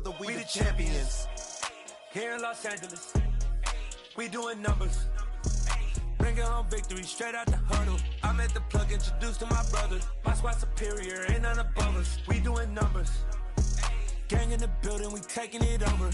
brother, we the champions. Here in Los Angeles, we doing numbers. Bringing home victory straight out the huddle. I'm at the plug, introduced to my brothers. My squad superior, ain't none above us. We doing numbers. Gang in the building, we taking it over.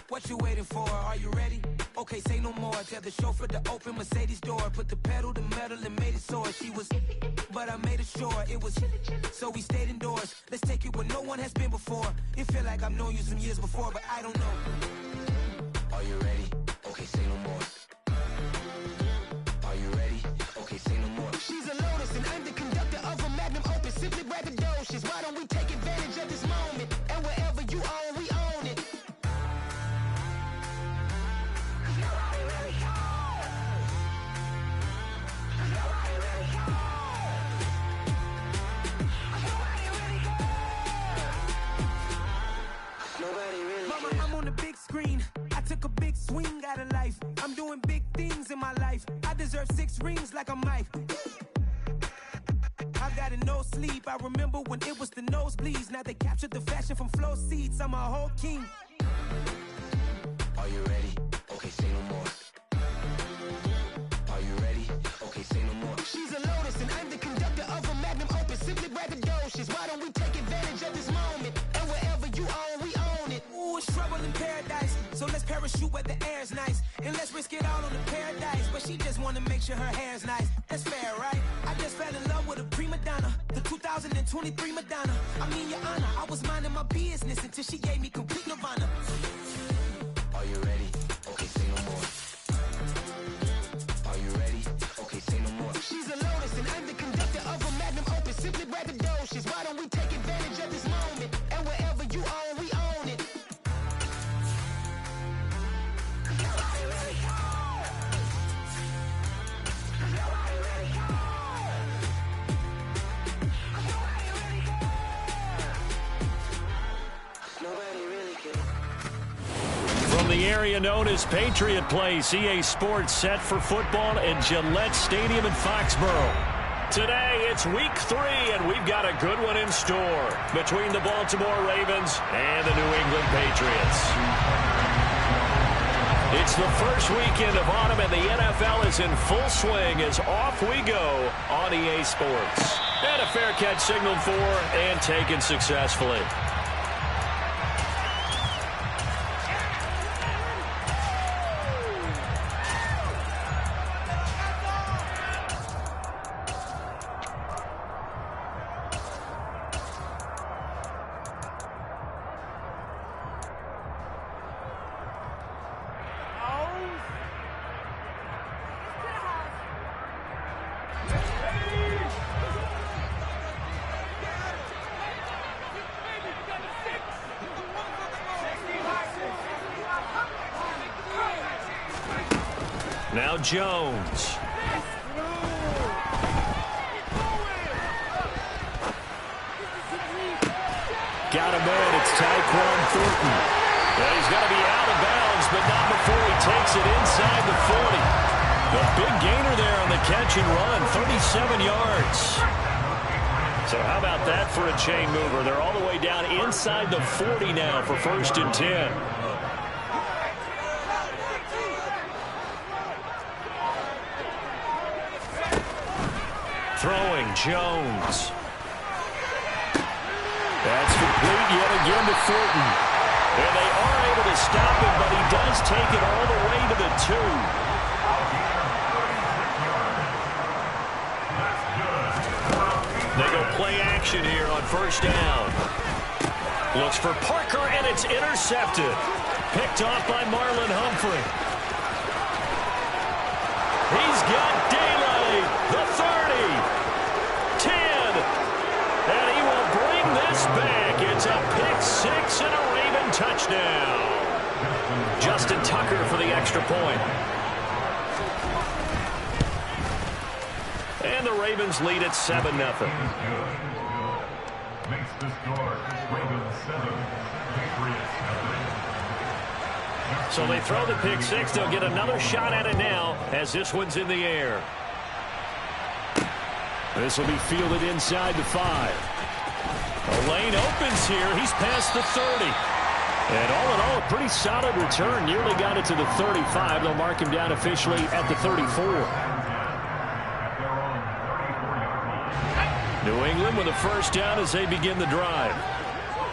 What you waiting for? Are you ready? Okay, say no more. Tell the chauffeur to open Mercedes door. Put the pedal to metal and made it soar. She was, but I made it sure it was. So we stayed indoors. Let's take it where no one has been before. It feel like I've known you some years before, but I don't know. Are you ready? Okay, say no more. Are you ready? Okay, say no more. She's a Lotus and I'm the conductor of a Magnum Opus. Simply braggadocious. Why don't we take advantage of this moment? And wherever you own, we own it. Mama, I'm on the big screen. I took a big swing out of life. I'm doing big things in my life. I deserve 6 rings like I'm Mike. I've got a no sleep. I remember when it was the nosebleeds. Now they captured the fashion from flow seats. I'm a whole king. Are you ready? Okay, say no more. Are you ready? Okay, say no more. She's a Lotus and I'm the conductor of a Magnum Opus. Simply braggadocious. Why don't we take advantage of this moment? And wherever you own, we own it. Ooh, it's trouble in paradise. So let's parachute where the air's nice. And let's risk it all on the paradise. But she just wanna make sure her hair's nice. That's fair, right? I just fell in love with a prima donna. The 2023 Madonna. I mean, your honor, I was minding my business until she gave me complete nirvana. Are you ready? Okay, say no more. Are you ready? Okay, say no more. She's a Lotus and I'm the conductor of a Magnum Opus. Simply braggadocious. Why don't we take advantage of this moment? And wherever you own, we own it. From the area known as Patriot Place, EA Sports set for football in Gillette Stadium in Foxborough. Today, it's week 3, and we've got a good one in store between the Baltimore Ravens and the New England Patriots. It's the first weekend of autumn, and the NFL is in full swing as off we go on EA Sports. And a fair catch signaled for and taken successfully. Now Jones. Got him in. It's Tyquan Thornton. Well, he's going to be out of bounds, but not before he takes it inside the 40. The big gainer there on the catch and run, 37 yards. So how about that for a chain mover? They're all the way down inside the 40 now for 1st and 10. Throwing Jones. That's complete yet again to Thornton. And they are able to stop him, but he does take it all the way to the 2. play action here on first down. Looks for Parker, and it's intercepted. Picked off by Marlon Humphrey. He's got daylight. The 30. 10. And he will bring this back. It's a pick six and a Raven touchdown. Justin Tucker for the extra point. And the Ravens lead at 7-0. Makes the score Ravens 7, Patriots 7. So they throw the pick six. They'll get another shot at it now as this one's in the air. This will be fielded inside the 5. A lane opens here. He's past the 30. And all in all, a pretty solid return. Nearly got it to the 35. They'll mark him down officially at the 34. New England with a first down as they begin the drive.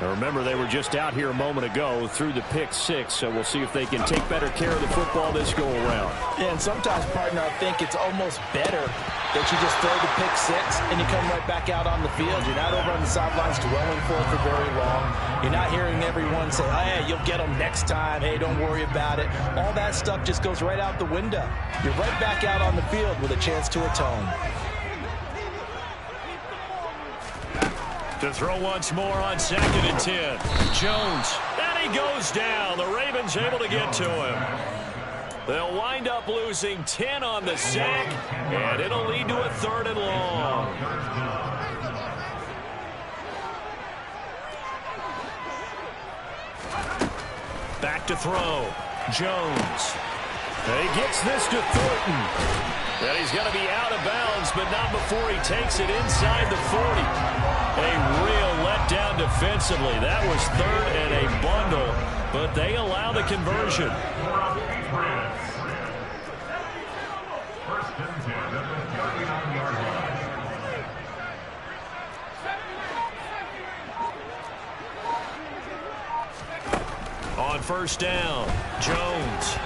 Now remember, they were just out here a moment ago through the pick six, so we'll see if they can take better care of the football this go-around. Yeah, and sometimes, partner, I think it's almost better that you just throw the pick six and you come right back out on the field. You're not over on the sidelines dwelling for it for very long. You're not hearing everyone say, oh, hey, you'll get them next time. Hey, don't worry about it. All that stuff just goes right out the window. You're right back out on the field with a chance to atone. To throw once more on 2nd and 10. Jones. And he goes down. The Ravens able to get to him. They'll wind up losing 10 on the sack, and it'll lead to a 3rd and long. Back to throw. Jones. And he gets this to Thornton. And he's going to be out of bounds, but not before he takes it inside the 40. A real letdown defensively. That was 3rd and a bundle, but they allow the conversion. First and 10 at the 39-yard line. On first down, Jones.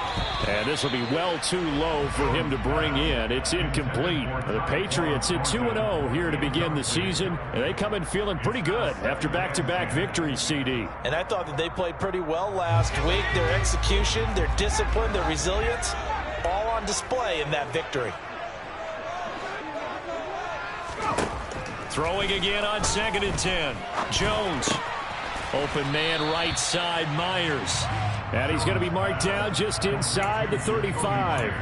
And this will be well too low for him to bring in. It's incomplete. The Patriots at 2-0 here to begin the season, and they come in feeling pretty good after back-to-back victories, CD. And I thought that they played pretty well last week. Their execution, their discipline, their resilience, all on display in that victory. Throwing again on 2nd and 10. Jones. Open man right side, Myers. And he's going to be marked down just inside the 35.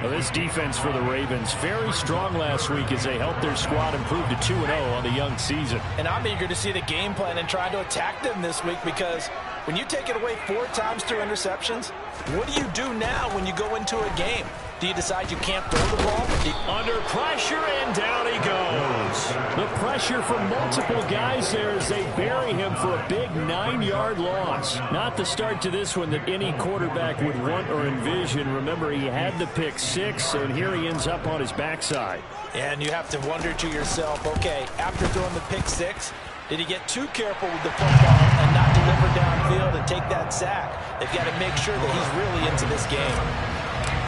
Well, this defense for the Ravens, very strong last week as they helped their squad improve to 2-0 on the young season. And I'm eager to see the game plan and try to attack them this week, because when you take it away 4 times through interceptions, what do you do now when you go into a game? Do you decide you can't throw the ball? Under pressure, and down he goes. The pressure from multiple guys there as they bury him for a big 9-yard loss. Not the start to this one that any quarterback would want or envision. Remember, he had the pick six, and here he ends up on his backside. And you have to wonder to yourself, okay, after throwing the pick six, did he get too careful with the football and not deliver downfield and take that sack? They've got to make sure that he's really into this game.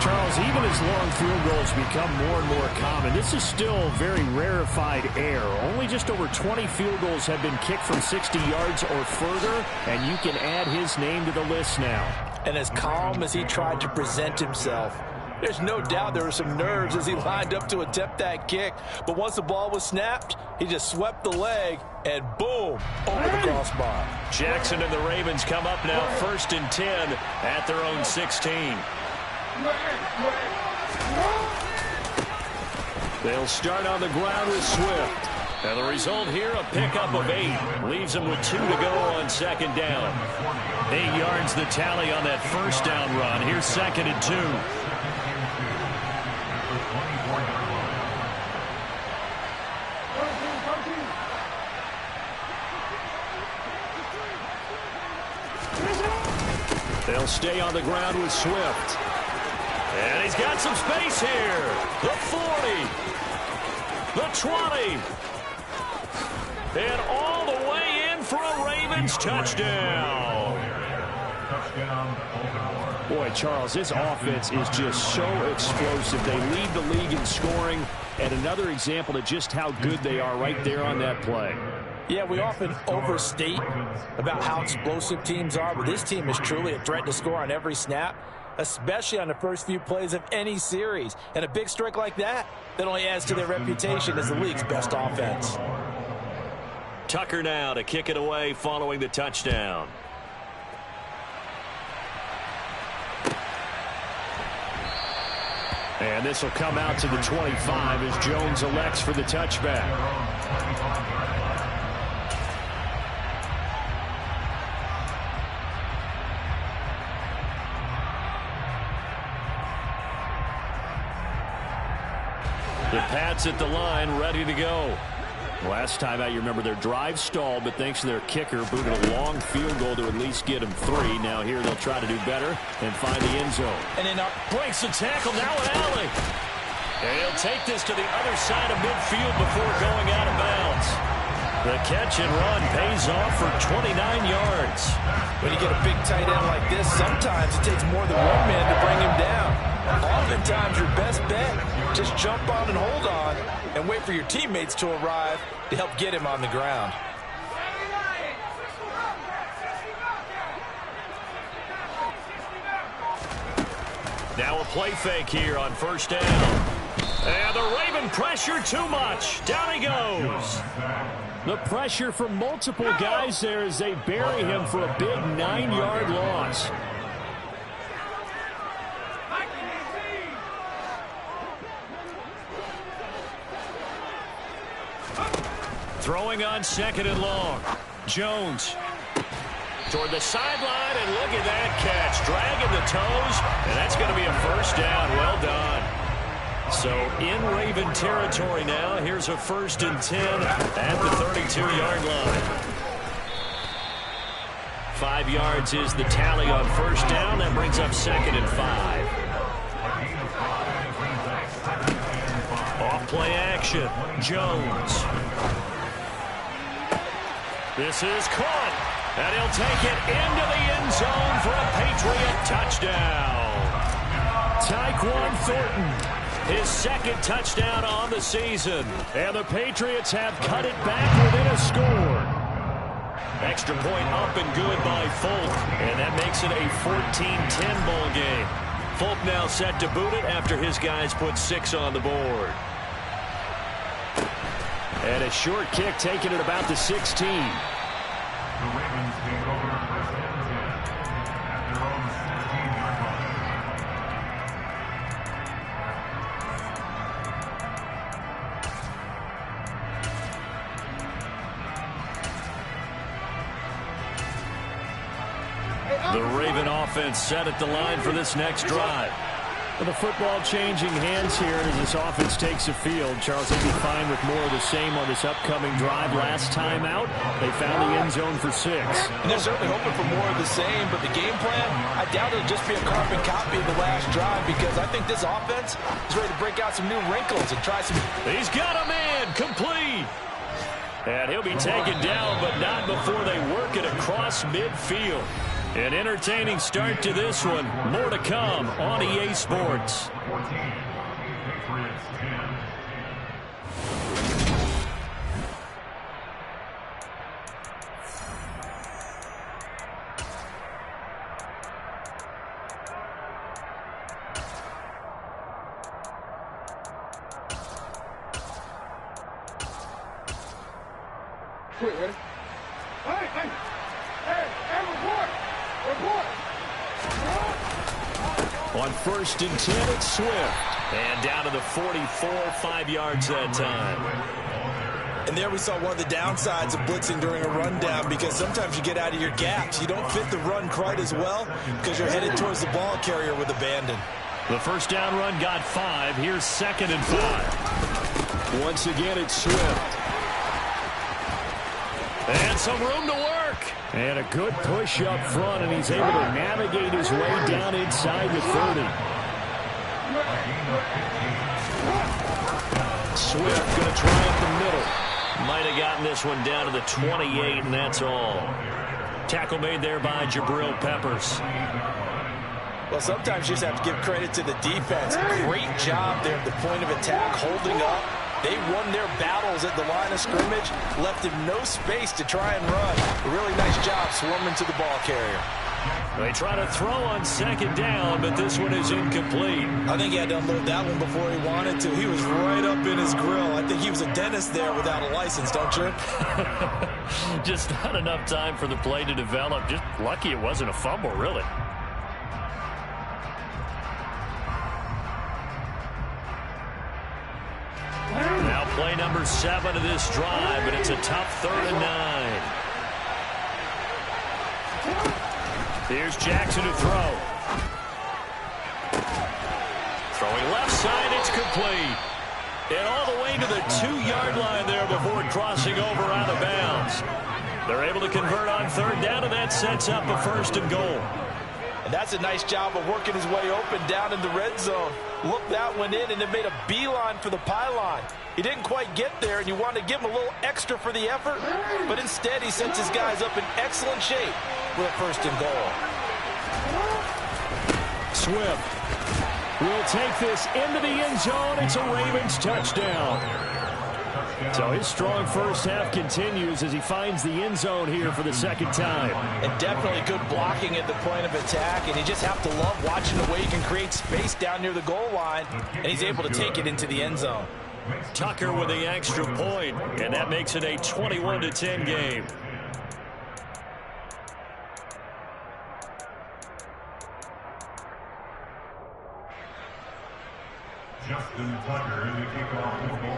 Charles, even as long field goals become more and more common, this is still very rarefied air. Only just over 20 field goals have been kicked from 60 yards or further, and you can add his name to the list now. And as calm as he tried to present himself, there's no doubt there were some nerves as he lined up to attempt that kick. But once the ball was snapped, he just swept the leg, and boom, over the crossbar. Jackson and the Ravens come up now 1st and 10 at their own 16. They'll start on the ground with Swift. And the result here, a pickup of 8. Leaves them with 2 to go on 2nd down. 8 yards the tally on that first down run. Here's 2nd and 2. They'll stay on the ground with Swift. And he's got some space here. The 40. The 20. And all the way in for a Ravens touchdown. Touchdown, Baltimore. Boy, Charles, this offense is just so explosive. They lead the league in scoring, and another example of just how good they are right there on that play. Yeah, we often overstate about how explosive teams are, but this team is truly a threat to score on every snap, especially on the first few plays of any series. And a big strike like that only adds to their reputation as the league's best offense. Tucker now to kick it away following the touchdown. And this will come out to the 25 as Jones elects for the touchback. The Pats at the line, ready to go. Last time out, you remember their drive stalled, but thanks to their kicker, booted a long field goal to at least get them 3. Now here they'll try to do better and find the end zone. And then breaks the tackle, now an alley. And he'll take this to the other side of midfield before going out of bounds. The catch and run pays off for 29 yards. When you get a big tight end like this, sometimes it takes more than one man to bring him down. Oftentimes, your best bet, just jump on and hold on and wait for your teammates to arrive to help get him on the ground. Now a play fake here on first down. And the Raven pressure too much. Down he goes. The pressure from multiple guys there as they bury him for a big 9-yard loss. Throwing on second and long. Jones toward the sideline, and look at that catch. Dragging the toes, and that's going to be a first down. Well done. So in Raven territory now. Here's a 1st and 10 at the 32-yard line. 5 yards is the tally on first down. That brings up 2nd and 5. Off play action. Jones. This is caught, and he'll take it into the end zone for a Patriot touchdown. Tyquan Thornton, his 2nd touchdown on the season, and the Patriots have cut it back within a score. Extra point up and good by Folk, and that makes it a 14-10 ball game. Folk now set to boot it after his guys put 6 on the board. And a short kick taken at about the 16. The Ravens take over 1st and 10 at their own 16-yard line. The Raven offense set at the line for this next drive. Well, the football changing hands here as this offense takes the field. Charles, they'd be fine with more of the same on this upcoming drive. Last time out, they found the end zone for 6. And they're certainly hoping for more of the same, but the game plan, I doubt it'll just be a carbon copy of the last drive, because I think this offense is ready to break out some new wrinkles and try some... He's got a man, complete. And he'll be taken down, but not before they work it across midfield. An entertaining start to this one. More to come on EA Sports. 14, Patriots 10. Quick, ready? Hey, report! On 1st and 10, it's Swift. And down to the 44, 5 yards that time. And there we saw one of the downsides of blitzing during a rundown, because sometimes you get out of your gaps. You don't fit the run quite as well because you're headed towards the ball carrier with abandon. The first down run got 5. Here's 2nd and 5. Once again, it's Swift. And some room to work. And a good push up front, and he's able to navigate his way down inside the 30. Swift going to try up the middle. Might have gotten this one down to the 28, and that's all. Tackle made there by Jabril Peppers. Well, sometimes you just have to give credit to the defense. Great job there at the point of attack, holding up. They won their battles at the line of scrimmage, left him no space to try and run. A really nice job swarming to the ball carrier. They try to throw on second down, but this one is incomplete. I think he had to unload that one before he wanted to. He was right up in his grill. I think he was a dentist there without a license, don't you? Just not enough time for the play to develop. Just lucky it wasn't a fumble, really. Now play number 7 of this drive, but it's a tough 3rd and 9. Here's Jackson to throw. Throwing left side, it's complete. And all the way to the 2-yard line there before crossing over out of bounds. They're able to convert on 3rd down, and that sets up a 1st and goal. And that's a nice job of working his way open down in the red zone. Look, that one in, and it made a beeline for the pylon. He didn't quite get there, and you wanted to give him a little extra for the effort, but instead he sends his guys up in excellent shape with a 1st and goal. Swift will take this into the end zone. It's a Ravens touchdown. So his strong first half continues as he finds the end zone here for the 2nd time. And definitely good blocking at the point of attack, and you just have to love watching the way he can create space down near the goal line, and he's able to take it into the end zone. Tucker with the extra point, and that makes it a 21-10 game.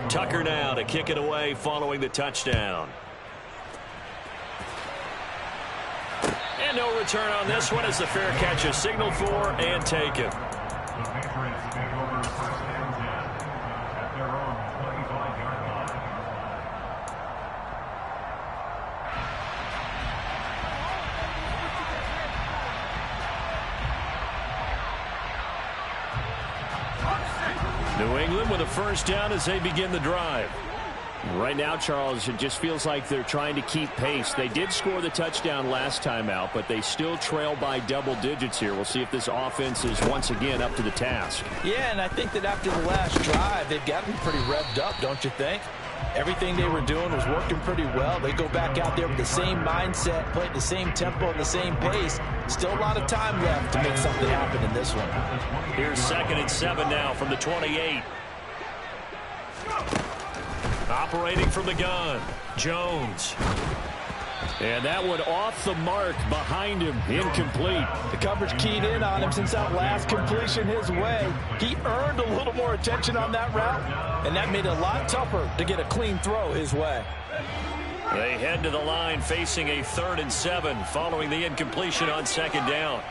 Tucker now to kick it away following the touchdown. And no return on this one as the fair catch is signaled for and taken. The Patriots take over 1st and 10 at their own 25-yard line. New England with a 1st down as they begin the drive. Right now, Charles, it just feels like they're trying to keep pace. They did score the touchdown last time out, but they still trail by double digits here. We'll see if this offense is once again up to the task. Yeah, and I think that after the last drive, they've gotten pretty revved up, don't you think? Everything they were doing was working pretty well. They go back out there with the same mindset, play at the same tempo and the same pace. Still a lot of time left to make something happen in this one. Here's 2nd and 7 now from the 28. Operating from the gun, Jones. And that one off the mark behind him, incomplete. The coverage keyed in on him since that last completion his way. He earned a little more attention on that route, and that made it a lot tougher to get a clean throw his way. They head to the line facing a 3rd and 7 following the incompletion on 2nd down.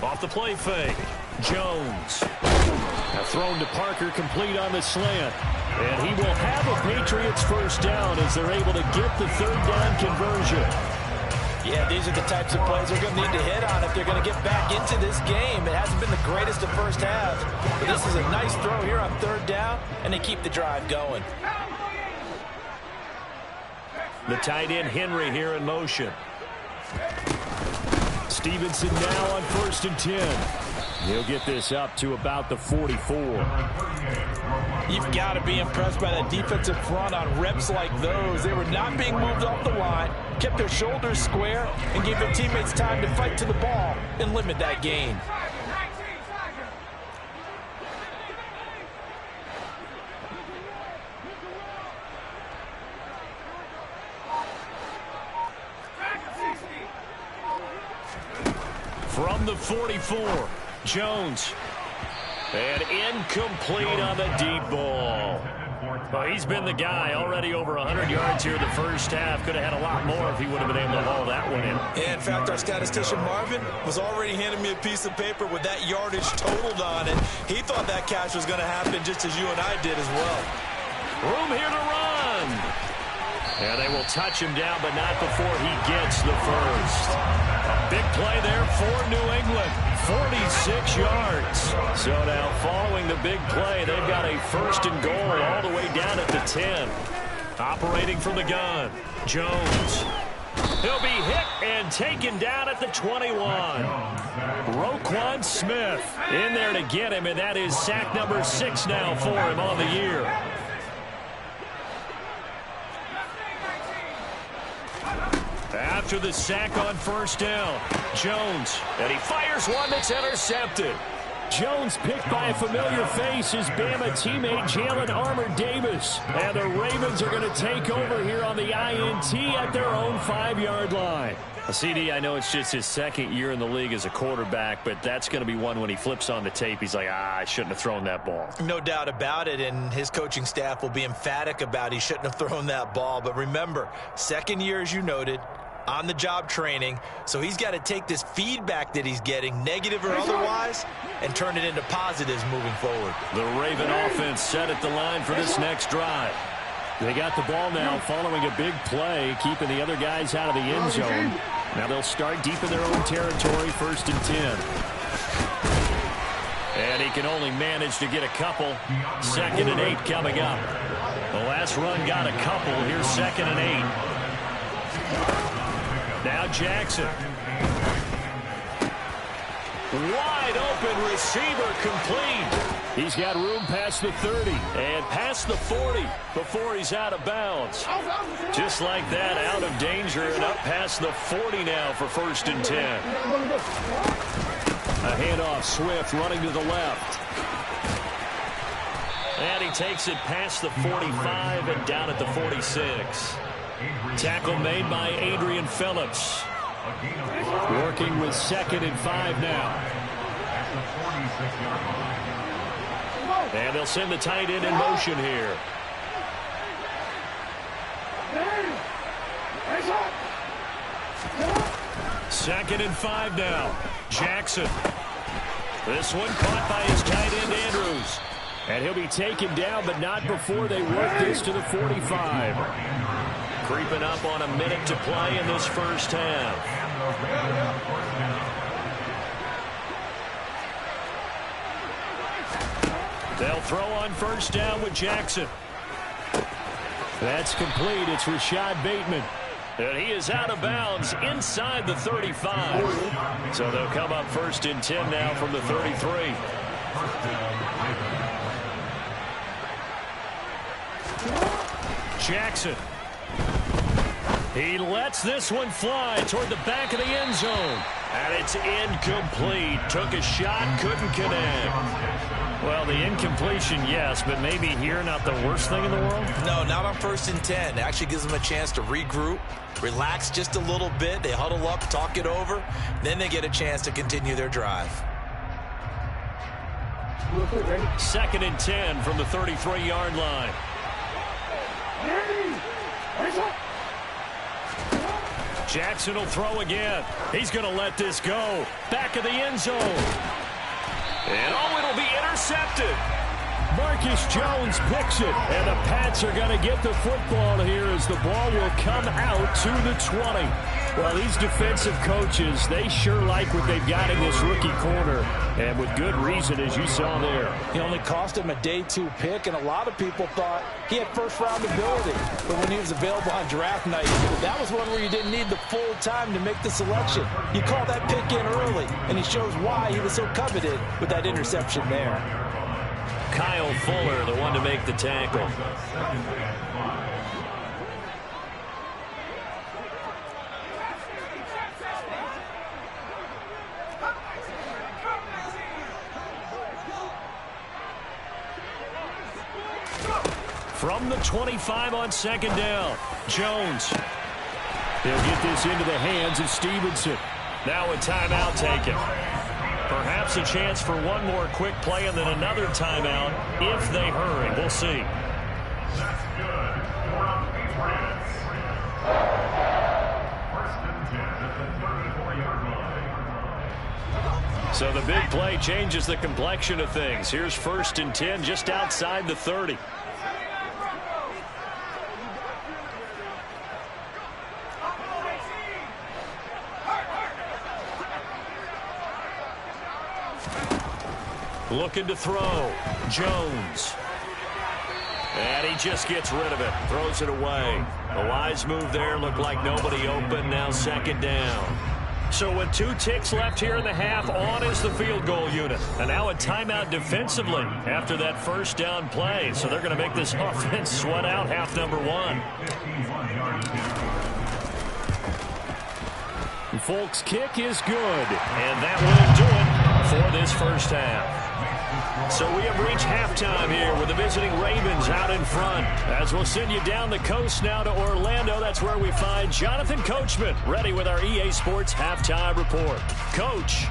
Off the play fake, Jones. Now thrown to Parker, complete on the slant. And he will have a Patriots 1st down as they're able to get the 3rd down conversion. Yeah, these are the types of plays they're going to need to hit on if they're going to get back into this game. It hasn't been the greatest of first halves, but this is a nice throw here on 3rd down, and they keep the drive going. The tight end Henry here in motion. Stevenson now on 1st and 10. He'll get this up to about the 44. You've got to be impressed by that defensive front on reps like those. They were not being moved off the line, kept their shoulders square, and gave their teammates time to fight to the ball and limit that gain. From the 44, Jones. And incomplete on the deep ball. Well, he's been the guy already over 100 yards here the first half. Could have had a lot more if he would have been able to haul that one in. Yeah, in fact, our statistician Marvin was already handing me a piece of paper with that yardage totaled on it. He thought that catch was going to happen just as you and I did as well. Room here to run. And they will touch him down, but not before he gets the first. A big play there for New England. 46 yards. So now following the big play, they've got a 1st and goal all the way down at the 10. Operating from the gun, Jones. He'll be hit and taken down at the 21. Roquan Smith in there to get him, and that is sack number 6 now for him on the year. After the sack on first down, Jones, and he fires one that's intercepted. Jones picked by a familiar face, his Bama teammate Jalen Armour-Davis. And the Ravens are going to take over here on the INT at their own 5-yard line. CD, I know it's just his second year in the league as a quarterback, but that's going to be one when he flips on the tape, he's like, I shouldn't have thrown that ball. No doubt about it, and his coaching staff will be emphatic about he shouldn't have thrown that ball. But remember, second year, as you noted, on-the-job training, so he's got to take this feedback that he's getting, negative or otherwise, and turn it into positives moving forward. The Raven offense set at the line for this next drive. They got the ball now following a big play, keeping the other guys out of the end zone. Now they'll start deep in their own territory, 1st and 10. And he can only manage to get a couple. 2nd and 8 coming up. The last run got a couple. Here's 2nd and 8. Now Jackson. Wide open receiver complete. He's got room past the 30 and past the 40 before he's out of bounds. Just like that, out of danger and up past the 40 now for 1st and 10. A handoff, Swift running to the left. And he takes it past the 45 and down at the 46. Tackle made by Adrian Phillips. Working with 2nd and 5 now. And they'll send the tight end in motion here. Second and 5 now. Jackson. This one caught by his tight end Andrews. And he'll be taken down, but not before they work this to the 45. Creeping up on a minute to play in this first half. They'll throw on first down with Jackson. That's complete. It's Rashad Bateman. And he is out of bounds inside the 35. So they'll come up 1st and 10 now from the 33. Jackson. He lets this one fly toward the back of the end zone. And it's incomplete. Took a shot, couldn't connect. Well, the incompletion, yes, but maybe here not the worst thing in the world? No, not on 1st and 10. It actually gives them a chance to regroup, relax just a little bit. They huddle up, talk it over. Then they get a chance to continue their drive. 2nd and 10 from the 33-yard line. Jackson will throw again. He's going to let this go. Back of the end zone. And it'll be intercepted. Marcus Jones picks it. And the Pats are going to get the football here as the ball will come out to the 20. Well, these defensive coaches, they sure like what they've got in this rookie corner. And with good reason, as you saw there. He only cost him a day 2 pick, and a lot of people thought he had first-round ability. But when he was available on draft night, that was one where you didn't need the full time to make the selection. You call that pick in early, and he shows why he was so coveted with that interception there. Kyle Fuller, the one to make the tackle. From the 25 on 2nd down, Jones. He'll get this into the hands of Stevenson. Now a timeout taken. Perhaps a chance for one more quick play and then another timeout if they hurry. We'll see. That's good. For the Patriots. 1st and 10 at the 34-yard line. So the big play changes the complexion of things. Here's 1st and 10 just outside the 30. Looking to throw. Jones. And he just gets rid of it, throws it away. A wise move there, looked like nobody open, now second down. So with 2 ticks left here in the half, on is the field goal unit. And now a timeout defensively after that first down play. So they're going to make this offense sweat out half number 1. Folks' kick is good. And that will do it for this first half. So we have reached halftime here with the visiting Ravens out in front. As we'll send you down the coast now to Orlando. That's where we find Jonathan Coachman ready with our EA Sports halftime report. Coach.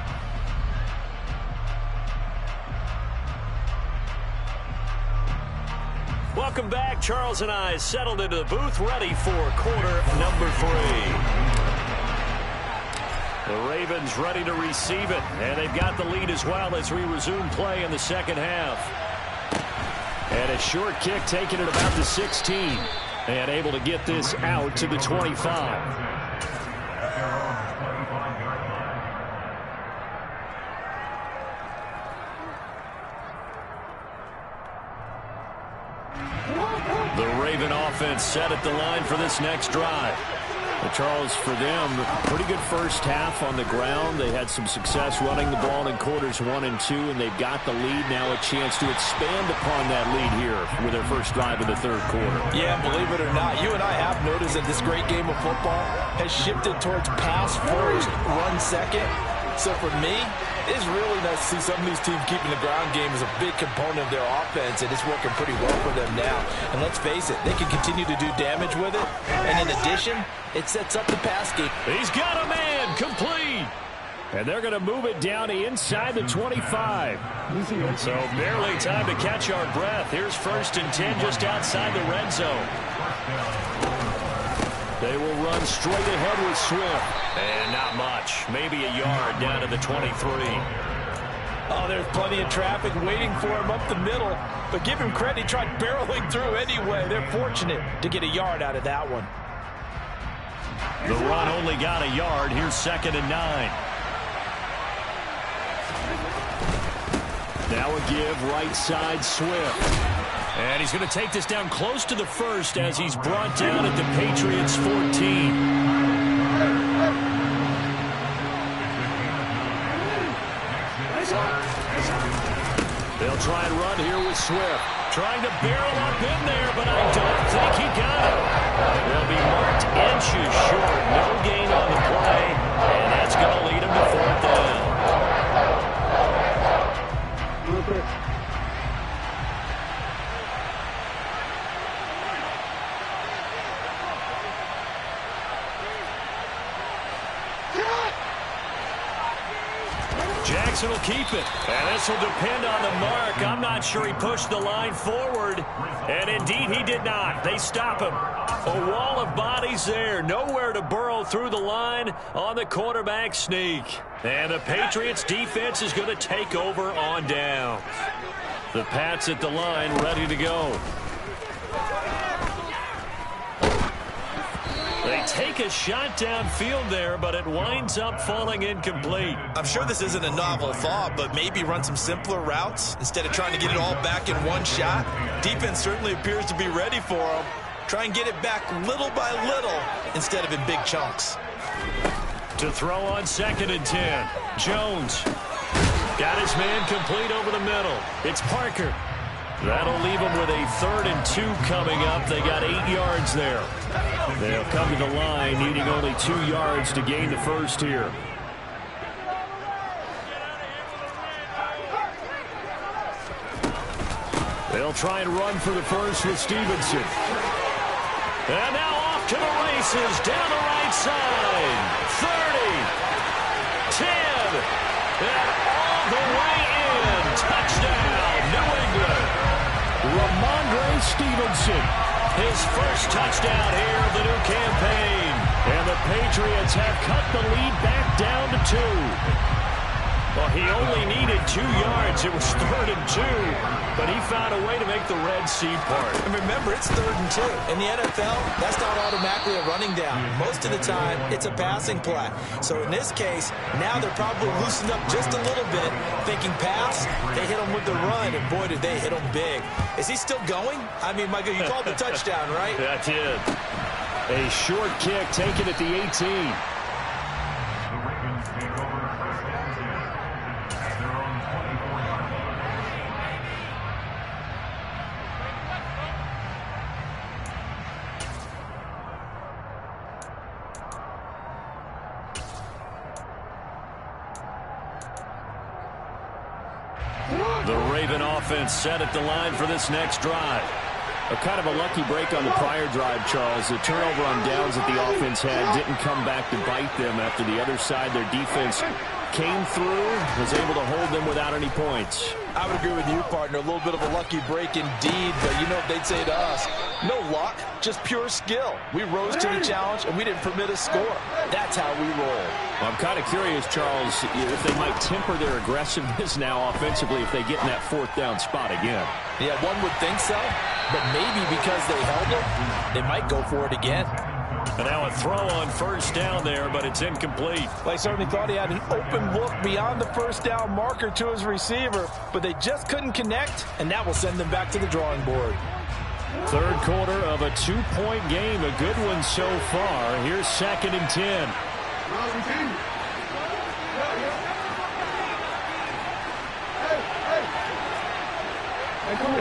Welcome back. Charles and I settled into the booth ready for quarter number 3. The Ravens ready to receive it, and they've got the lead as well as we resume play in the second half. And a short kick taken at about the 16, and able to get this out to the 25. The Raven offense set at the line for this next drive. Well, Charles, for them, pretty good first half on the ground. They had some success running the ball in quarters 1 and 2, and they've got the lead. Now a chance to expand upon that lead here with their first drive in the third quarter. Yeah, believe it or not, you and I have noticed that this great game of football has shifted towards pass first, run second. So for me, it's really nice to see some of these teams keeping the ground game as a big component of their offense, and it's working pretty well for them now. And let's face it, they can continue to do damage with it. And in addition, it sets up the pass game. He's got a man, complete. And they're going to move it down to inside the 25. So barely time to catch our breath. Here's 1st and 10 just outside the red zone. They will run straight ahead with Swift. And not much. Maybe a yard down to the 23. Oh, there's plenty of traffic waiting for him up the middle. But give him credit, he tried barreling through anyway. They're fortunate to get a yard out of that one. The run only got a yard. Here's 2nd and 9. Now a give right side Swift. And he's going to take this down close to the 1st as he's brought down at the Patriots 14. They'll try and run here with Swift. Trying to barrel up in there, but I don't think he got it. They'll be marked inches short. No gain on the play, and that's going to lead him to 4th down. Jackson will keep it, and this will depend on the mark. I'm not sure he pushed the line forward, and indeed he did not. They stop him. A wall of bodies there, nowhere to burrow through the line on the quarterback sneak. And the Patriots defense is going to take over on down. The Pats at the line ready to go. They take a shot downfield there, but it winds up falling incomplete. I'm sure this isn't a novel thought, but maybe run some simpler routes instead of trying to get it all back in one shot. Defense certainly appears to be ready for them. Try and get it back little by little instead of in big chunks. To throw on 2nd and 10. Jones got his man complete over the middle. It's Parker. That'll leave them with a 3rd and 2 coming up. They got 8 yards there. They'll come to the line needing only 2 yards to gain the first here. They'll try and run for the first with Stevenson. And now off to the races down the right side. 30, 10, and all the way in. Touchdown, New England. Ramondre Stevenson, his first touchdown here of the new campaign. And the Patriots have cut the lead back down to 2. Well, he only needed 2 yards. It was 3rd and 2, but he found a way to make the Red Sea part. And remember, it's 3rd and 2. In the NFL, that's not automatically a running down. Most of the time, it's a passing play. So in this case, now they're probably loosened up just a little bit, thinking pass. They hit him with the run, and boy, did they hit him big. Is he still going? I mean, Michael, you called the touchdown, right? That's it. A short kick taken at the 18. The Raven offense set at the line for this next drive. A kind of a lucky break on the prior drive, Charles. The turnover on downs that the offense had didn't come back to bite them after the other side. Their defense came through, was able to hold them without any points. I would agree with you, partner. A little bit of a lucky break indeed, but you know what they'd say to us? No luck, just pure skill. We rose to the challenge, and we didn't permit a score. That's how we roll. Well, I'm kind of curious, Charles, if they might temper their aggressiveness now offensively if they get in that 4th down spot again. Yeah, one would think so, but maybe because they held them, they might go for it again. And now a throw on 1st down there, but it's incomplete. Well, I certainly thought he had an open look beyond the 1st down marker to his receiver, but they just couldn't connect, and that will send them back to the drawing board. 3rd quarter of a 2-point game, a good one so far. Here's 2nd and 10.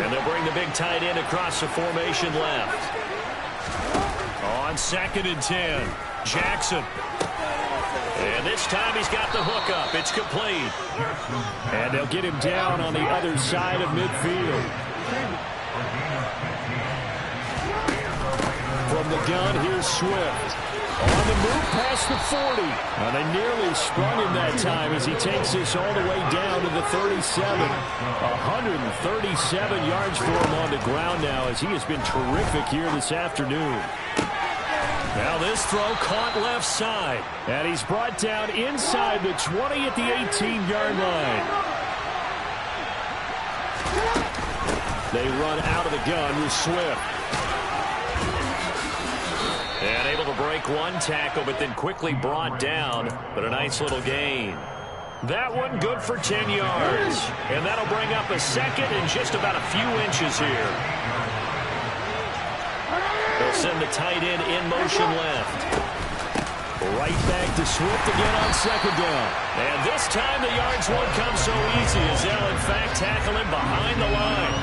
And they'll bring the big tight end across the formation left. On 2nd and 10, Jackson. And this time he's got the hook up. It's complete. And they'll get him down on the other side of midfield. From the gun, here's Swift. On the move past the 40. And they nearly sprung him that time as he takes this all the way down to the 37. 137 yards for him on the ground now as he has been terrific here this afternoon. Now this throw caught left side. And he's brought down inside the 20 at the 18-yard line. They run out of the gun with Swift. And able to break one tackle, but then quickly brought down. But a nice little gain. That one good for 10 yards. And that'll bring up a 2nd and just about a few inches here. They'll send the tight end in motion left. Right back to Swift again on 2nd down. And this time the yards won't come so easy as they'll in fact tackle him behind the line.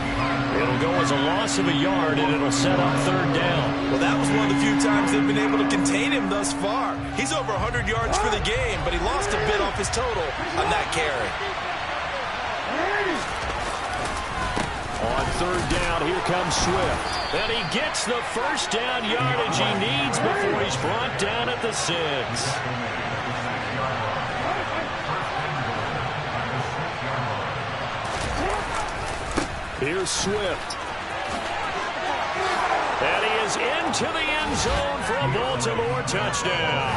It'll go as a loss of a yard, and it'll set up 3rd down. Well, that was one of the few times they've been able to contain him thus far. He's over 100 yards for the game, but he lost a bit off his total on that carry. On 3rd down, here comes Swift. And he gets the 1st down yardage he needs before he's brought down at the 6. Here's Swift. And he is into the end zone for a Baltimore touchdown.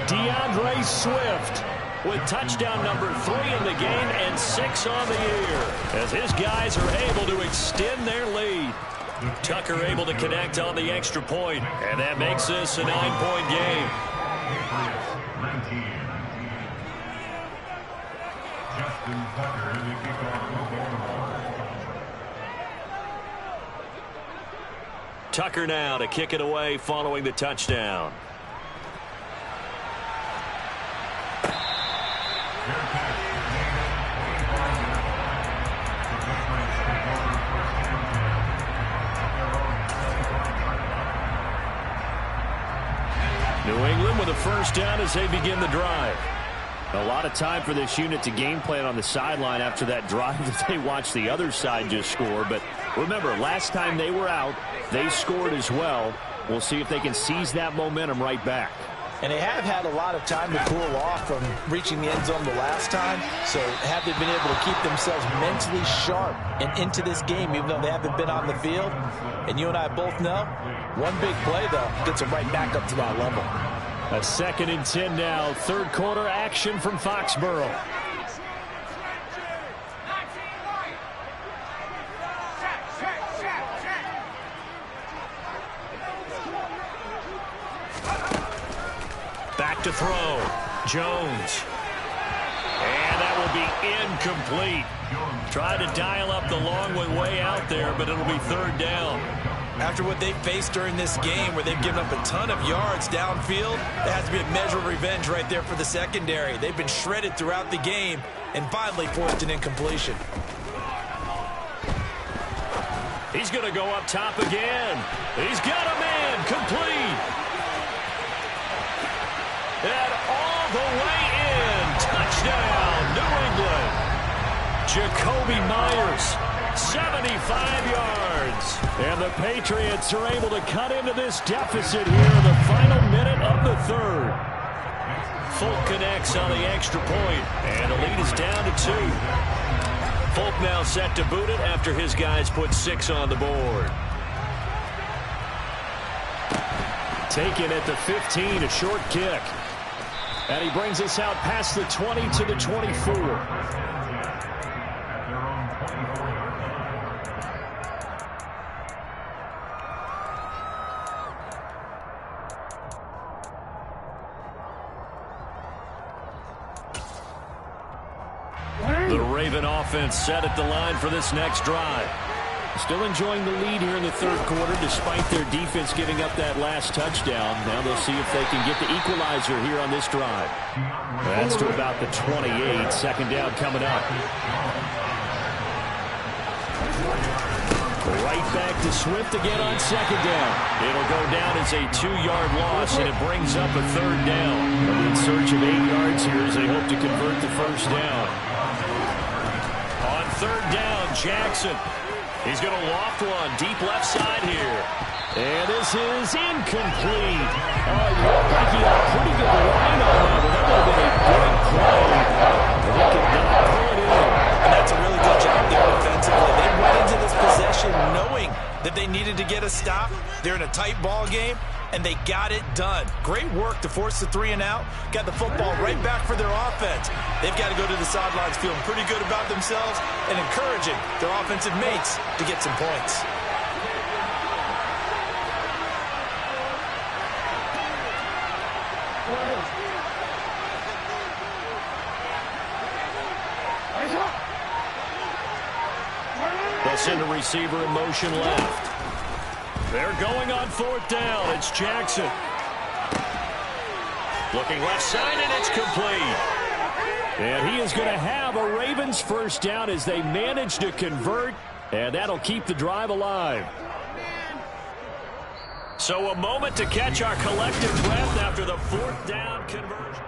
DeAndre Swift with touchdown number 3 in the game and 6 on the year as his guys are able to extend their lead. Tucker able to connect on the extra point, and that makes this a 9-point game. Justin Tucker, the kickoff. Tucker now to kick it away following the touchdown. New England with a 1st down as they begin the drive. A lot of time for this unit to game plan on the sideline after that drive that they watched the other side just score. But remember, last time they were out, they scored as well. We'll see if they can seize that momentum right back. And they have had a lot of time to cool off from reaching the end zone the last time. So have they been able to keep themselves mentally sharp and into this game, even though they haven't been on the field? And you and I both know, one big play, though, gets them right back up to that level. A 2nd and 10 now. 3rd quarter action from Foxborough. back to throw. Jones. And that will be incomplete. Tried to dial up the long way out there, but it'll be third down. After what they faced during this game where they've given up a ton of yards downfield, there has to be a measure of revenge right there for the secondary. They've been shredded throughout the game and finally forced an incompletion. He's going to go up top again. He's got a man complete. And all the way in. Touchdown, New England. Jacoby Myers, 75 yards. And the Patriots are able to cut into this deficit here in the final minute of the third. Folk connects on the extra point, and the lead is down to 2. Folk now set to boot it after his guys put 6 on the board. Taken at the 15, a short kick. And he brings us out past the 20 to the 24. The Raven offense set at the line for this next drive. Still enjoying the lead here in the third quarter despite their defense giving up that last touchdown. Now they'll see if they can get the equalizer here on this drive. That's to about the 28. Second down coming up. Right back to Swift again on second down. It'll go down as a 2-yard loss, and it brings up a third down. In search of 8 yards here as they hope to convert the first down. On third down, Jackson. He's going to loft one deep left side here. And this is incomplete. Oh, it looked like he had a pretty good line on that, but that would have been a big play. But he could not pull it in. And that's a really good job there defensively. They went into this possession knowing that they needed to get a stop. They're in a tight ball game, and they got it done. Great work to force the 3 and out. Got the football right back for their offense. They've got to go to the sidelines feeling pretty good about themselves and encouraging their offensive mates to get some points. They'll send a receiver in motion left. They're going on fourth down. It's Jackson. Looking left side, and it's complete. And he is going to have a Ravens first down as they manage to convert, and that'll keep the drive alive. So a moment to catch our collective breath after the fourth down conversion.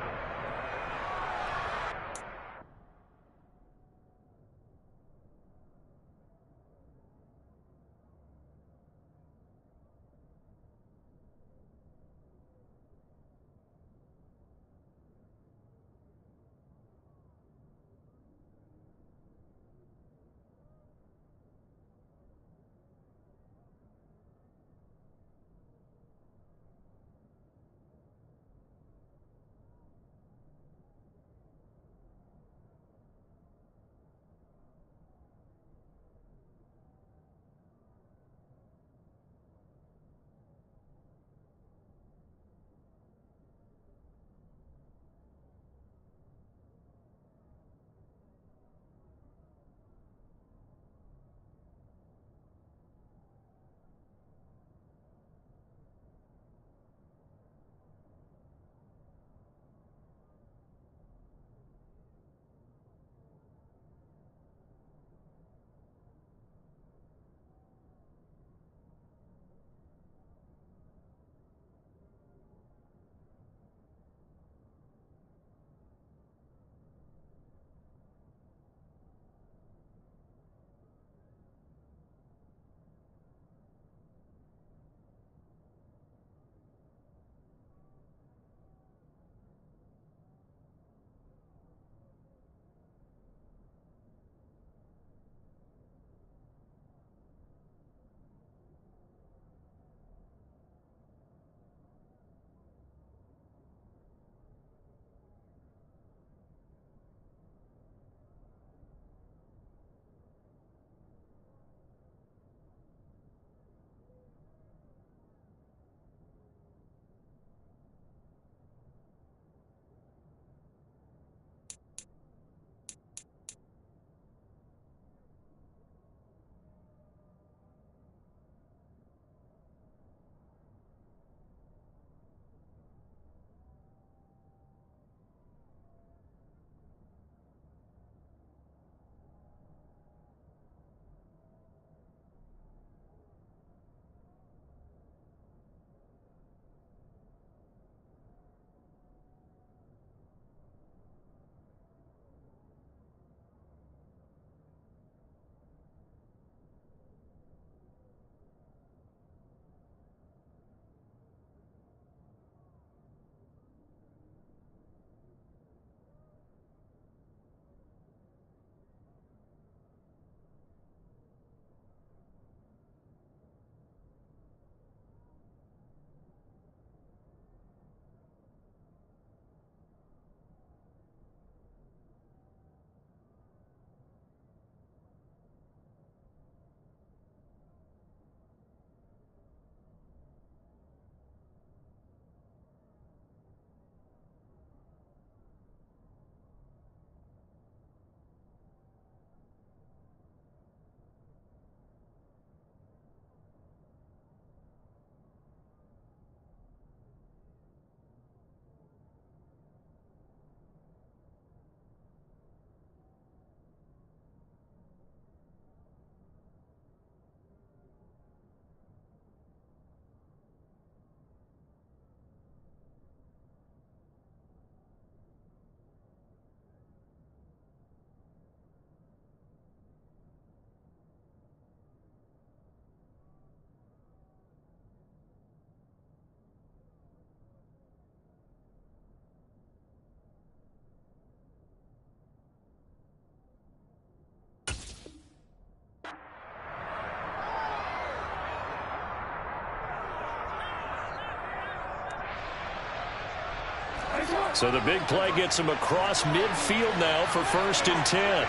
So the big play gets him across midfield now for 1st and 10.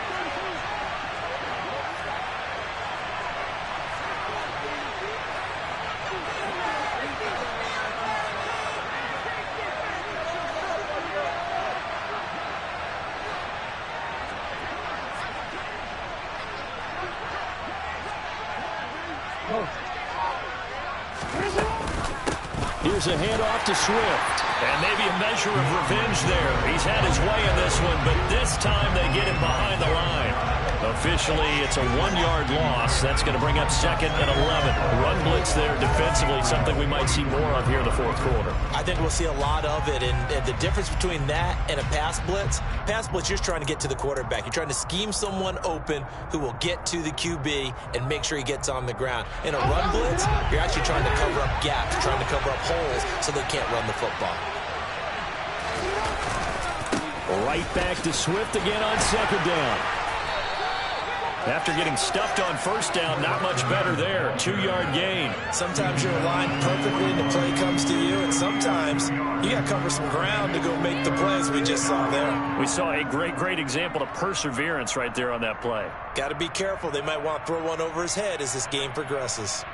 Here's a handoff to Swift. And maybe a measure of revenge there. He's had his way in this one, but this time they get him behind the line. Officially, it's a 1-yard loss. That's going to bring up 2nd and 11. Run blitz there defensively, something we might see more of here in the 4th quarter. I think we'll see a lot of it, and the difference between that and a pass blitz, you're trying to get to the quarterback. You're trying to scheme someone open who will get to the QB and make sure he gets on the ground. In a run blitz, you're actually trying to cover up gaps, trying to cover up holes so they can't run the football. Right back to Swift again on 2nd down. After getting stuffed on 1st down, not much better there. 2-yard gain. Sometimes you're aligned perfectly and the play comes to you, and sometimes you got to cover some ground to go make the plays we just saw there. We saw a great example of perseverance right there on that play. Got to be careful. They might want to throw one over his head as this game progresses.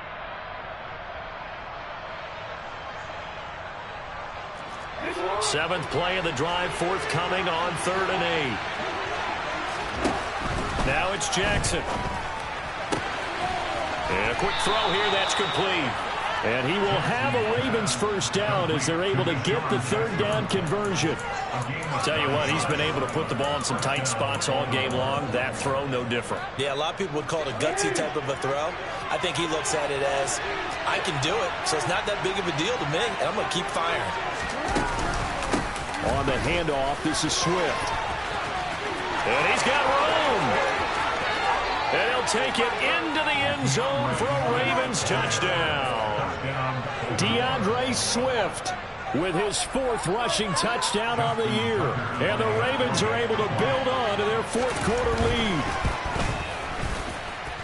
Seventh play of the drive forthcoming on 3rd and 8. Now it's Jackson. And a quick throw here, that's complete. And he will have a Ravens 1st down as they're able to get the 3rd down conversion. I'll tell you what, he's been able to put the ball in some tight spots all game long. That throw, no different. Yeah, a lot of people would call it a gutsy type of a throw. I think he looks at it as, I can do it, so it's not that big of a deal to me, and I'm going to keep firing. On the handoff, this is Swift. And he's got room. And he'll take it into the end zone for a Ravens touchdown. DeAndre Swift with his 4th rushing touchdown on the year. And the Ravens are able to build on to their 4th quarter lead.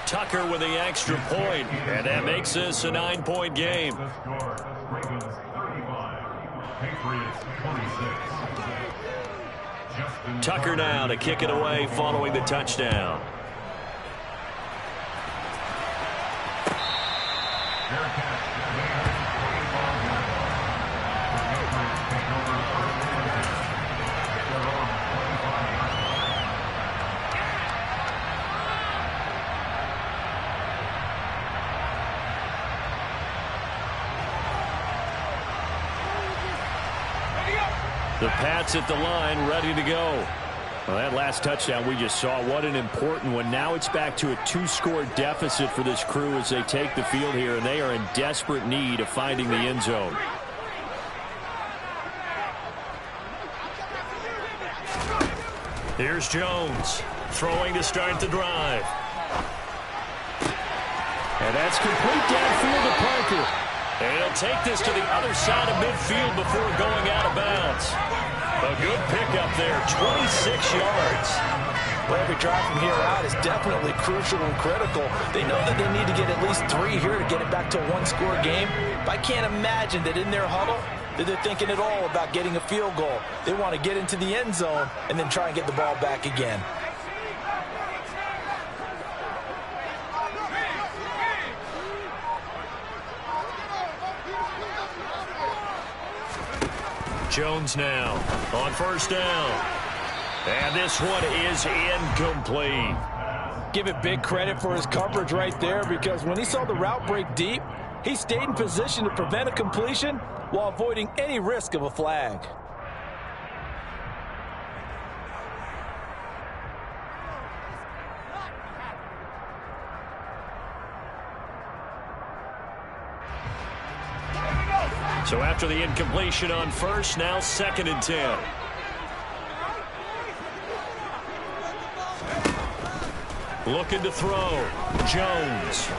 Tucker with the extra point, and that makes this a 9-point game. Ravens 35, Patriots 26. Tucker now to kick it away following the touchdown. The Pats at the line, ready to go. Well, that last touchdown we just saw, what an important one. Now it's back to a 2-score deficit for this crew as they take the field here, and they are in desperate need of finding the end zone. Here's Jones, throwing to start the drive. And that's complete downfield to Parker. And he'll take this to the other side of midfield before going out of bounds. A good pickup there, 26 yards. Well, every drive from here out is definitely crucial and critical. They know that they need to get at least 3 here to get it back to a 1-score game. But I can't imagine that in their huddle that they're thinking at all about getting a field goal. They want to get into the end zone and then try and get the ball back again. Jones now on 1st down. And this one is incomplete. Give it big credit for his coverage right there, because when he saw the route break deep, he stayed in position to prevent a completion while avoiding any risk of a flag. So after the incompletion on 1st, now 2nd and 10. Looking to throw. Jones.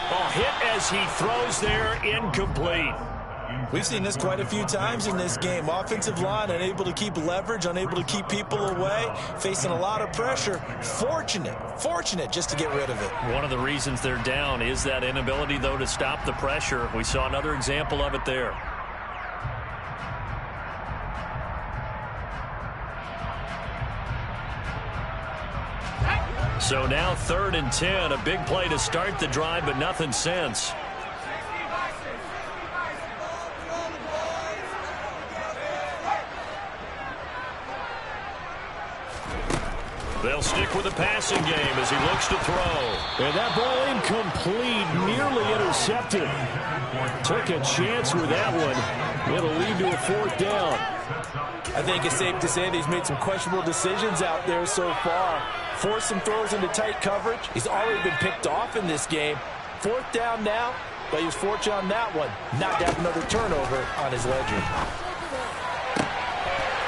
A hit as he throws there, incomplete. We've seen this quite a few times in this game. Offensive line unable to keep leverage, unable to keep people away, facing a lot of pressure. Fortunate just to get rid of it. One of the reasons they're down is that inability, though, to stop the pressure. We saw another example of it there. So now 3rd and 10. A big play to start the drive, but nothing since. They'll stick with the passing game as he looks to throw. And that ball incomplete, nearly intercepted. Took a chance with that one. It'll lead to a 4th down. I think it's safe to say that he's made some questionable decisions out there so far. Forced some throws into tight coverage. He's already been picked off in this game. 4th down now, but he was fortunate on that one. Not to have another turnover on his ledger.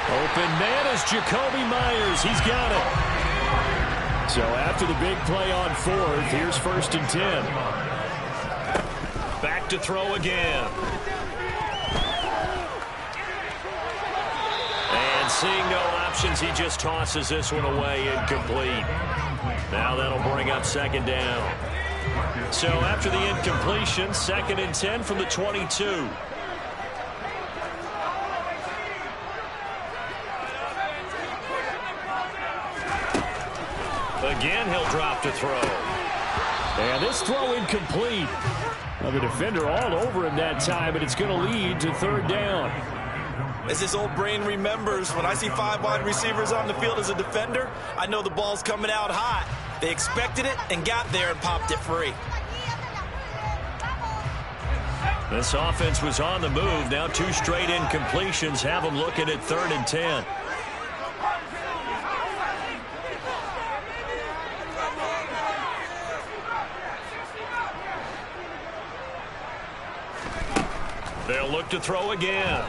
Open man is Jacoby Myers. He's got it. So after the big play on 4th, here's 1st and 10. Back to throw again. And seeing no options, he just tosses this one away, incomplete. Now that'll bring up 2nd down. So after the incompletion, 2nd and 10 from the 22. Again, he'll drop to throw. And this throw incomplete. Well, the defender all over him that time, but it's going to lead to 3rd down. As his old brain remembers, when I see 5 wide receivers on the field as a defender, I know the ball's coming out hot. They expected it and got there and popped it free. This offense was on the move. Now 2 straight incompletions have them looking at 3rd and 10. They'll look to throw again.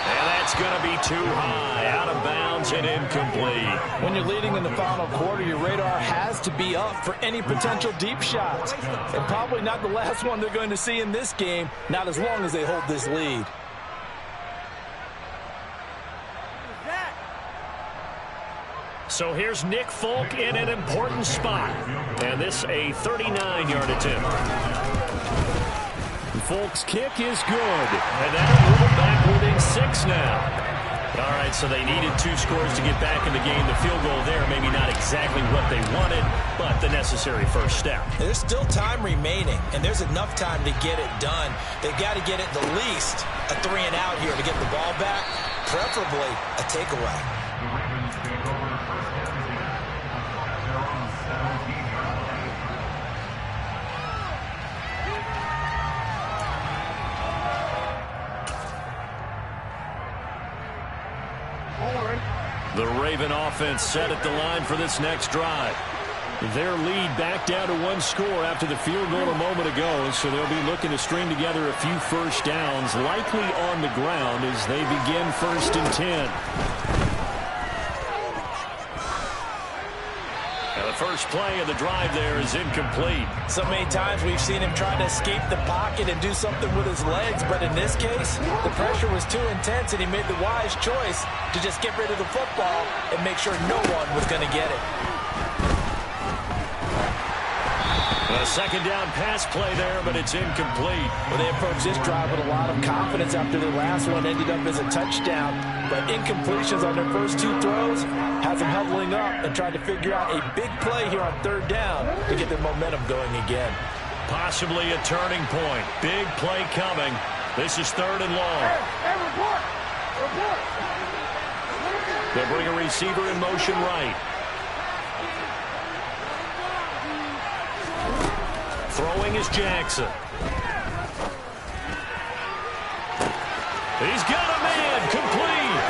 And that's going to be too high, out of bounds and incomplete. When you're leading in the final quarter, your radar has to be up for any potential deep shots. And probably not the last one they're going to see in this game, not as long as they hold this lead. So here's Nick Folk in an important spot. And this a 39-yard attempt. Folk's kick is good. And that'll move them back within 6 now. All right, so they needed 2 scores to get back in the game. The field goal there, maybe not exactly what they wanted, but the necessary first step. There's still time remaining, and there's enough time to get it done. They've got to get at the least a 3 and out here to get the ball back, preferably a takeaway. The Ravens take over 1st and 10 at their own 17-yard line. The Raven offense set at the line for this next drive. Their lead back down to 1 score after the field goal a moment ago, so they'll be looking to string together a few first downs, likely on the ground as they begin 1st and 10. Now the first play of the drive there is incomplete. So many times we've seen him try to escape the pocket and do something with his legs, but in this case, the pressure was too intense and he made the wise choice to just get rid of the football and make sure no one was going to get it. A 2nd down pass play there, but it's incomplete. Well, they approached this drive with a lot of confidence after their last one ended up as a touchdown. But incompletions on their first 2 throws has them huddling up and trying to figure out a big play here on 3rd down to get their momentum going again. Possibly a turning point. Big play coming. This is 3rd and long. Hey, report! Report! They'll bring a receiver in motion right. Throwing is Jackson. He's got a man, complete.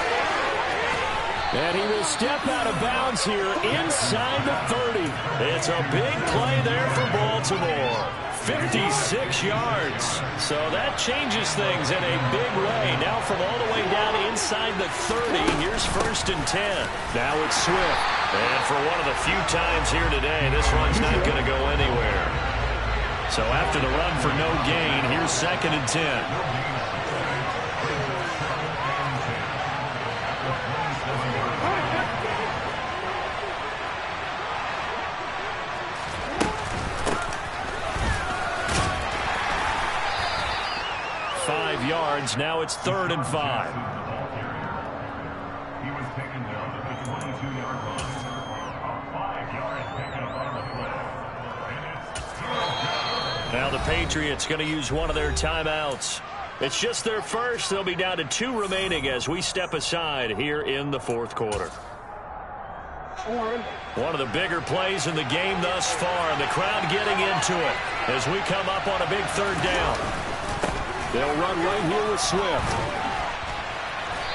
And he will step out of bounds here inside the 30. It's a big play there for Baltimore. 56 yards. So that changes things in a big way. Now from all the way down inside the 30, here's 1st and 10. Now it's Swift. And for one of the few times here today, this run's not going to go anywhere. So after the run for no gain, here's 2nd and 10. Yards. Now it's 3rd and 5. He was taken down at the 22-yard line. Now the Patriots going to use one of their timeouts. It's just their first. They'll be down to 2 remaining as we step aside here in the fourth quarter. One of the bigger plays in the game thus far, and the crowd getting into it as we come up on a big third down. They'll run right here with Swift.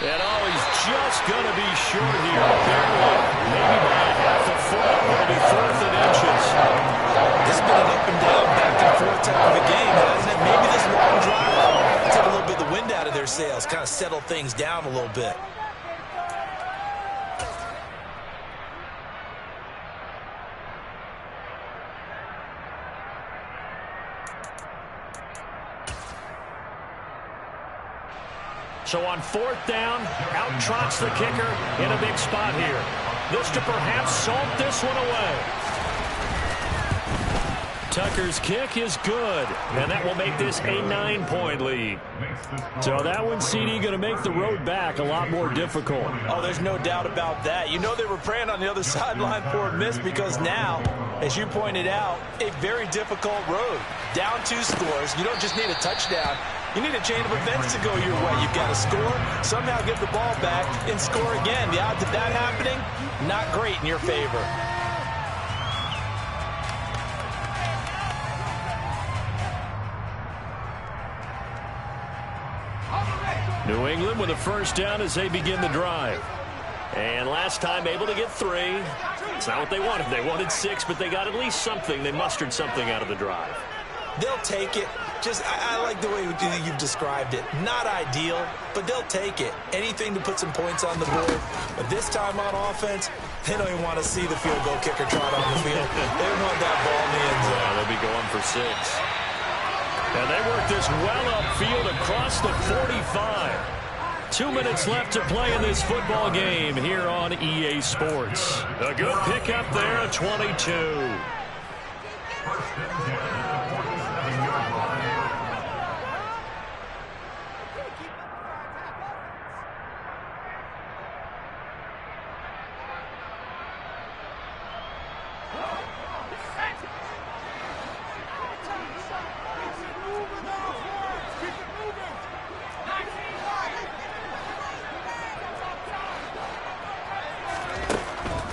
And he's just going to be short here. Barely. Maybe by half a foot. It'll be 4th and inches. This has been an up and down, back and forth type of a game, hasn't it? Maybe this long drive took a little bit of the wind out of their sails, kind of settled things down a little bit. So on 4th down, out trots the kicker in a big spot here. This to perhaps salt this one away. Tucker's kick is good, and that will make this a 9-point lead. So that one, CD, going to make the road back a lot more difficult. Oh, there's no doubt about that. You know they were praying on the other sideline for a miss because now, as you pointed out, a very difficult road. Down 2 scores. You don't just need a touchdown. You need a chain of events to go your way. You've got to score, somehow get the ball back, and score again. The odds of that happening, not great in your favor. New England with a first down as they begin the drive. And last time able to get 3. It's not what they wanted. They wanted 6, but they got at least something. They mustered something out of the drive. They'll take it. I like the way you've described it. Not ideal, but they'll take it. Anything to put some points on the board. But this time on offense, they don't even want to see the field goal kicker trot on the field. They want that ball in the end zone. Yeah, they'll be going for 6. And they work this well upfield across the 45. 2 minutes left to play in this football game here on EA Sports. A good pickup there at 22.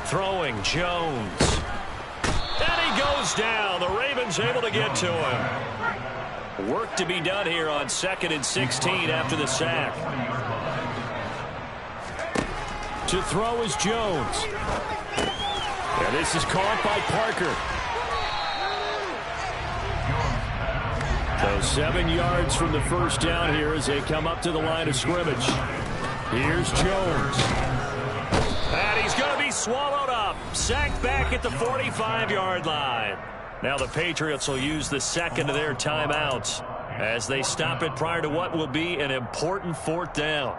Throwing Jones. And he goes down. The Ravens able to get to him. Work to be done here on 2nd and 16 after the sack. To throw is Jones. And this is caught by Parker. So 7 yards from the first down here as they come up to the line of scrimmage. Here's Jones. And he's going to be swallowed up. Sacked back at the 45-yard line. Now the Patriots will use the second of their timeouts as they stop it prior to what will be an important 4th down.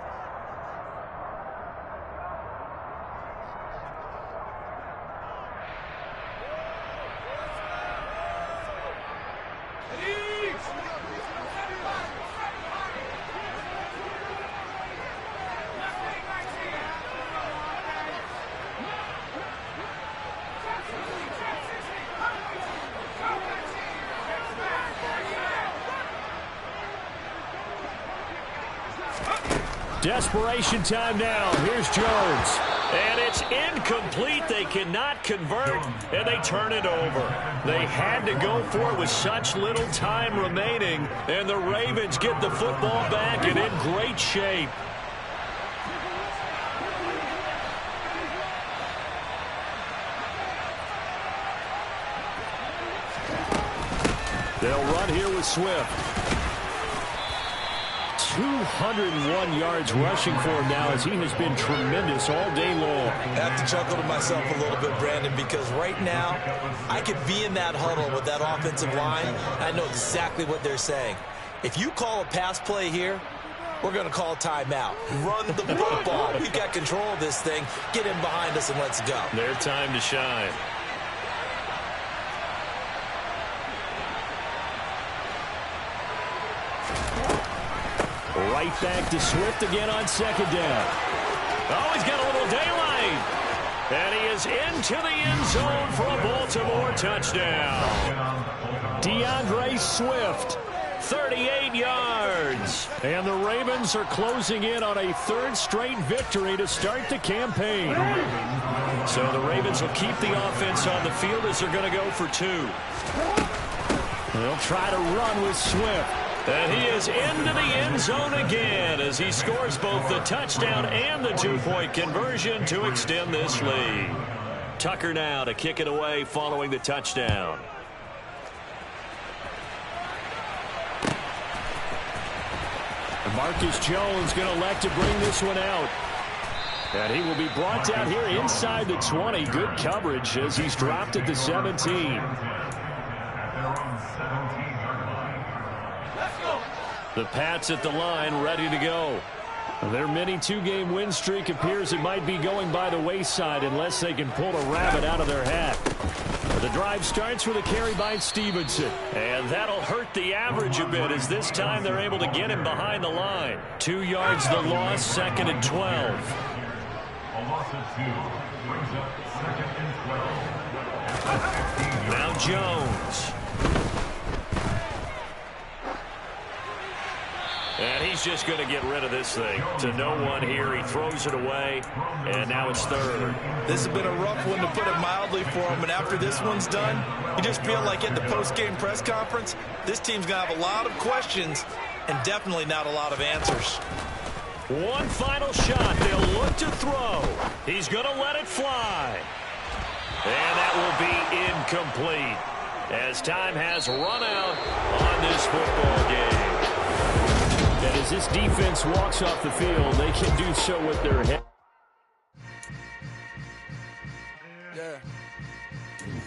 Desperation time now. Here's Jones. And it's incomplete. They cannot convert, and they turn it over. They had to go for it with such little time remaining, and the Ravens get the football back and in great shape. They'll run here with Swift. 201 yards rushing for him now as he has been tremendous all day long. I have to chuckle to myself a little bit, Brandon, because right now I could be in that huddle with that offensive line. I know exactly what they're saying. If you call a pass play here, we're going to call timeout. Run the football. We've got control of this thing. Get in behind us and let's go. Their time to shine. Right back to Swift again on 2nd down. Oh, he's got a little daylight. And he is into the end zone for a Baltimore touchdown. DeAndre Swift, 38 yards. And the Ravens are closing in on a third straight victory to start the campaign. So the Ravens will keep the offense on the field as they're going to go for 2. They'll try to run with Swift. And he is into the end zone again as he scores both the touchdown and the 2-point conversion to extend this lead. Tucker now to kick it away following the touchdown. Marcus Jones going to elect to bring this one out. And he will be brought down here inside the 20. Good coverage as he's dropped at the 17. The Pats at the line ready to go. Their mini 2-game win streak appears it might be going by the wayside unless they can pull a rabbit out of their hat. The drive starts with a carry by Stevenson. And that'll hurt the average a bit as this time they're able to get him behind the line. 2 yards the loss, 2nd and 12. A loss of 2 brings up 2nd and 12. Now Jones. And he's just going to get rid of this thing. To no one here. He throws it away. And now it's 3rd. This has been a rough one, to put it mildly, for him. And after this one's done, you just feel like at the post-game press conference, this team's going to have a lot of questions and definitely not a lot of answers. One final shot. They'll look to throw. He's going to let it fly. And that will be incomplete as time has run out on this football game. And as this defense walks off the field, they can do so with their head.